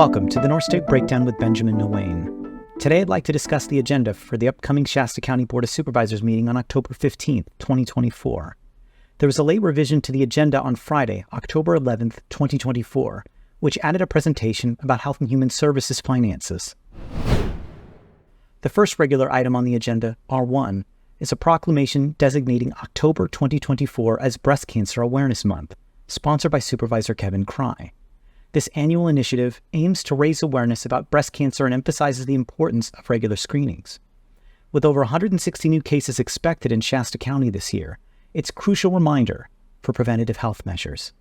Welcome to the North State Breakdown with Benjamin Nguyen. Today I'd like to discuss the agenda for the upcoming Shasta County Board of Supervisors meeting on October 15th, 2024. There was a late revision to the agenda on Friday, October 11th, 2024, which added a presentation about Health and Human Services finances. The first regular item on the agenda, R1, is a proclamation designating October 2024 as Breast Cancer Awareness Month, sponsored by Supervisor Kevin Cry. This annual initiative aims to raise awareness about breast cancer and emphasizes the importance of regular screenings. With over 160 new cases expected in Shasta County this year, it's a crucial reminder for preventative health measures.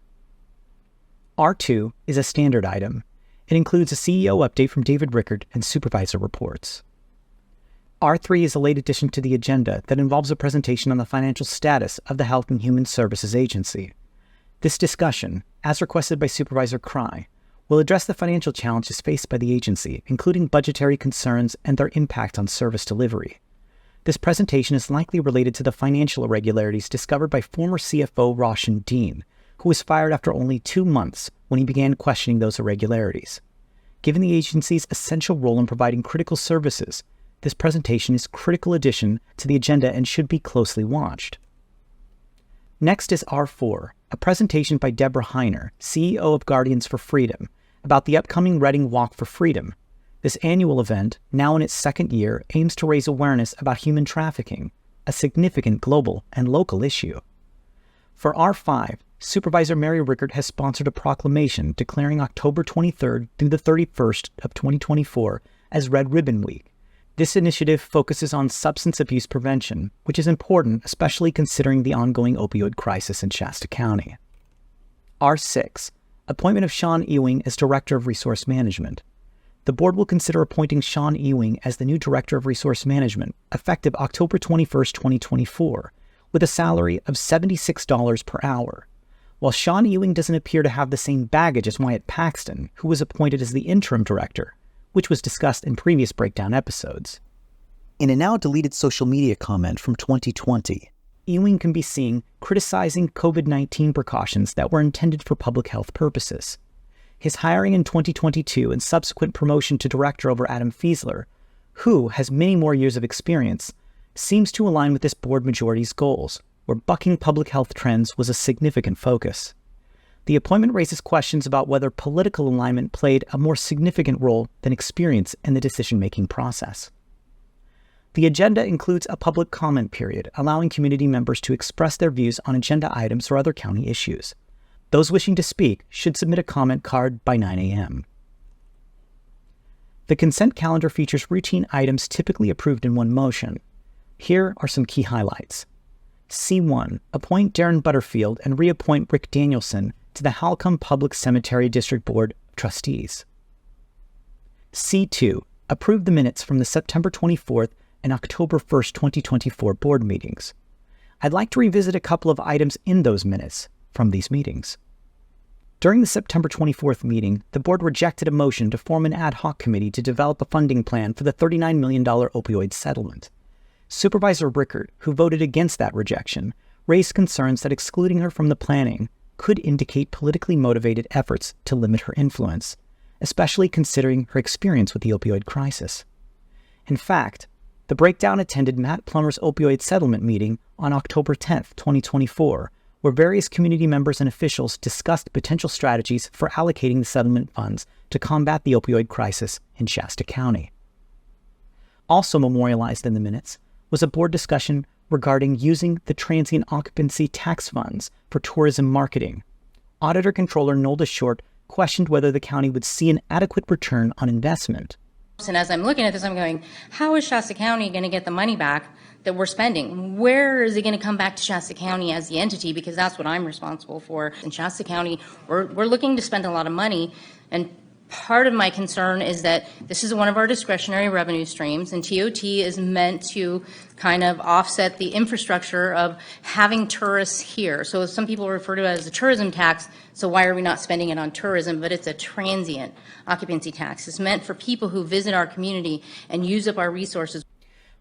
R2 is a standard item. It includes a CEO update from David Rickard and supervisor reports. R3 is a late addition to the agenda that involves a presentation on the financial status of the Health and Human Services Agency. This discussion, as requested by Supervisor Cry, will address the financial challenges faced by the agency, including budgetary concerns and their impact on service delivery. This presentation is likely related to the financial irregularities discovered by former CFO Roshan Dean, who was fired after only 2 months when he began questioning those irregularities. Given the agency's essential role in providing critical services, this presentation is a critical addition to the agenda and should be closely watched. Next is R4, a presentation by Deborah Heiner, CEO of Guardians for Freedom, about the upcoming Reading Walk for Freedom. This annual event, now in its second year, aims to raise awareness about human trafficking, a significant global and local issue. For R5, Supervisor Mary Rickard has sponsored a proclamation declaring October 23rd through the 31st of 2024 as Red Ribbon Week. This initiative focuses on substance abuse prevention, which is important, especially considering the ongoing opioid crisis in Shasta County. R6, appointment of Sean Ewing as Director of Resource Management. The board will consider appointing Sean Ewing as the new Director of Resource Management, effective October 21st, 2024, with a salary of $76 per hour. While Sean Ewing doesn't appear to have the same baggage as Wyatt Paxton, who was appointed as the interim director, which was discussed in previous breakdown episodes. In a now-deleted social media comment from 2020, Ewing can be seen criticizing COVID-19 precautions that were intended for public health purposes. His hiring in 2022 and subsequent promotion to director over Adam Fiesler, who has many more years of experience, seems to align with this board majority's goals, where bucking public health trends was a significant focus. The appointment raises questions about whether political alignment played a more significant role than experience in the decision-making process. The agenda includes a public comment period, allowing community members to express their views on agenda items or other county issues. Those wishing to speak should submit a comment card by 9 a.m. The consent calendar features routine items typically approved in one motion. Here are some key highlights. C1, appoint Darren Butterfield and reappoint Rick Danielson to the Halcombe Public Cemetery District Board of Trustees. C2, approve the minutes from the September 24th and October 1st, 2024 board meetings. I'd like to revisit a couple of items in those minutes from these meetings. During the September 24th meeting, the board rejected a motion to form an ad hoc committee to develop a funding plan for the $39 million opioid settlement. Supervisor Rickard, who voted against that rejection, raised concerns that excluding her from the planning could indicate politically motivated efforts to limit her influence, especially considering her experience with the opioid crisis. In fact, the breakdown attended Matt Plummer's opioid settlement meeting on October 10th, 2024, where various community members and officials discussed potential strategies for allocating the settlement funds to combat the opioid crisis in Shasta County. Also memorialized in the minutes was a board discussion regarding using the transient occupancy tax funds for tourism marketing. Auditor-Controller Nolda Short questioned whether the county would see an adequate return on investment. And as I'm looking at this, I'm going, how is Shasta County going to get the money back that we're spending? Where is it going to come back to Shasta County as the entity? Because that's what I'm responsible for. In Shasta County, we're looking to spend a lot of money, and part of my concern is that this is one of our discretionary revenue streams, and TOT is meant to kind of offset the infrastructure of having tourists here. So some people refer to it as a tourism tax, so why are we not spending it on tourism? But it's a transient occupancy tax. It's meant for people who visit our community and use up our resources.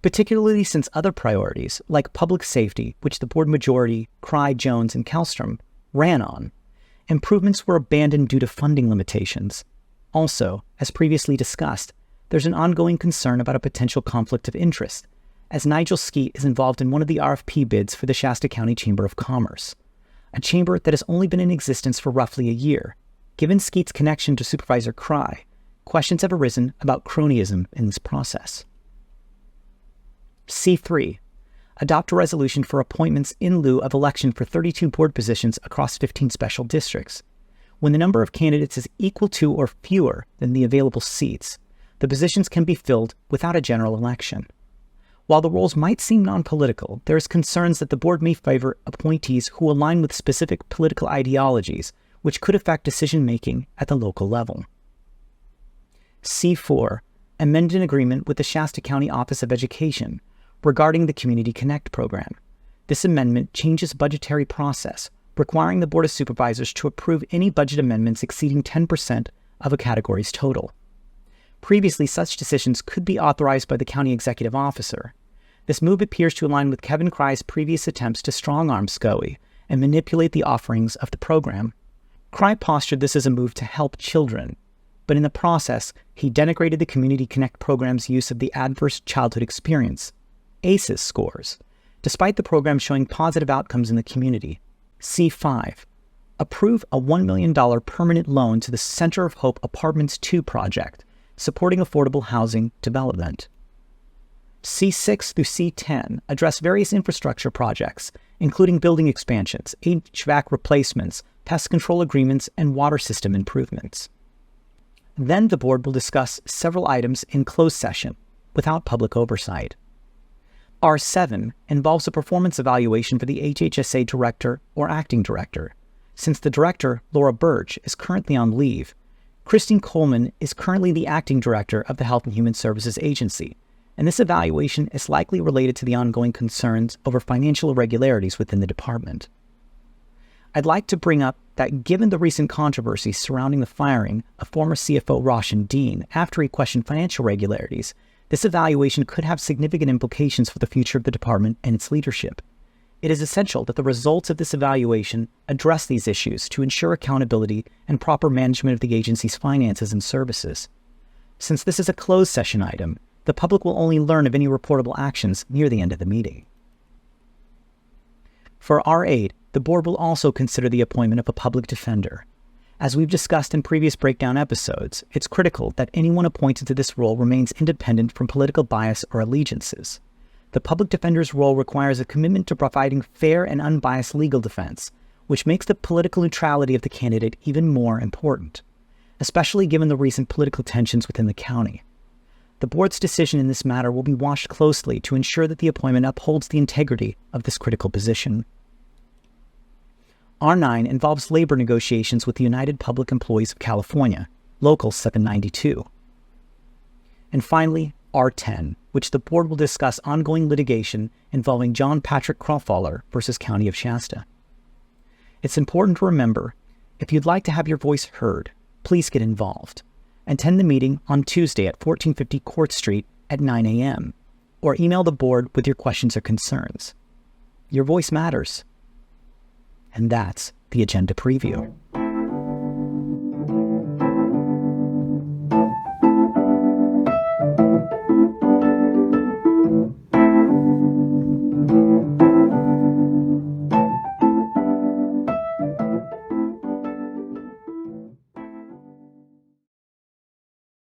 Particularly since other priorities, like public safety, which the board majority, Cry, Jones, and Kellstrom, ran on, improvements were abandoned due to funding limitations. Also, as previously discussed, there's an ongoing concern about a potential conflict of interest, as Nigel Skeet is involved in one of the RFP bids for the Shasta County Chamber of Commerce, a chamber that has only been in existence for roughly a year. Given Skeet's connection to Supervisor Cry, questions have arisen about cronyism in this process. C3. Adopt a resolution for appointments in lieu of election for 32 board positions across 15 special districts. When the number of candidates is equal to or fewer than the available seats, the positions can be filled without a general election. While the roles might seem non-political, there is concerns that the board may favor appointees who align with specific political ideologies, which could affect decision-making at the local level. C4. Amend an agreement with the Shasta County Office of Education regarding the Community Connect program. This amendment changes budgetary process, requiring the Board of Supervisors to approve any budget amendments exceeding 10% of a category's total. Previously, such decisions could be authorized by the county executive officer. This move appears to align with Kevin Cry's previous attempts to strong-arm SCOE and manipulate the offerings of the program. Cry postured this as a move to help children, but in the process, he denigrated the Community Connect program's use of the Adverse Childhood Experience, ACEs scores, despite the program showing positive outcomes in the community. C5. Approve a $1 million permanent loan to the Center of Hope Apartments 2 project, supporting affordable housing development. C6 through C10 address various infrastructure projects, including building expansions, HVAC replacements, pest control agreements, and water system improvements. Then the board will discuss several items in closed session, without public oversight. R7 involves a performance evaluation for the HHSA director or acting director. Since the director, Laura Birch, is currently on leave, Christine Coleman is currently the acting director of the Health and Human Services Agency, and this evaluation is likely related to the ongoing concerns over financial irregularities within the department. I'd like to bring up that given the recent controversy surrounding the firing of former CFO Roshan Dean after he questioned financial irregularities, this evaluation could have significant implications for the future of the department and its leadership. It is essential that the results of this evaluation address these issues to ensure accountability and proper management of the agency's finances and services. Since this is a closed session item, the public will only learn of any reportable actions near the end of the meeting. For R8, the board will also consider the appointment of a public defender. As we've discussed in previous breakdown episodes, it's critical that anyone appointed to this role remains independent from political bias or allegiances. The public defender's role requires a commitment to providing fair and unbiased legal defense, which makes the political neutrality of the candidate even more important, especially given the recent political tensions within the county. The board's decision in this matter will be watched closely to ensure that the appointment upholds the integrity of this critical position. R9 involves labor negotiations with the United Public Employees of California, Local 792. And finally, R10, which the board will discuss ongoing litigation involving John Patrick Crawfaller versus County of Shasta. It's important to remember, if you'd like to have your voice heard, please get involved. Attend the meeting on Tuesday at 1450 Court Street at 9 a.m. or email the board with your questions or concerns. Your voice matters. And that's the agenda preview.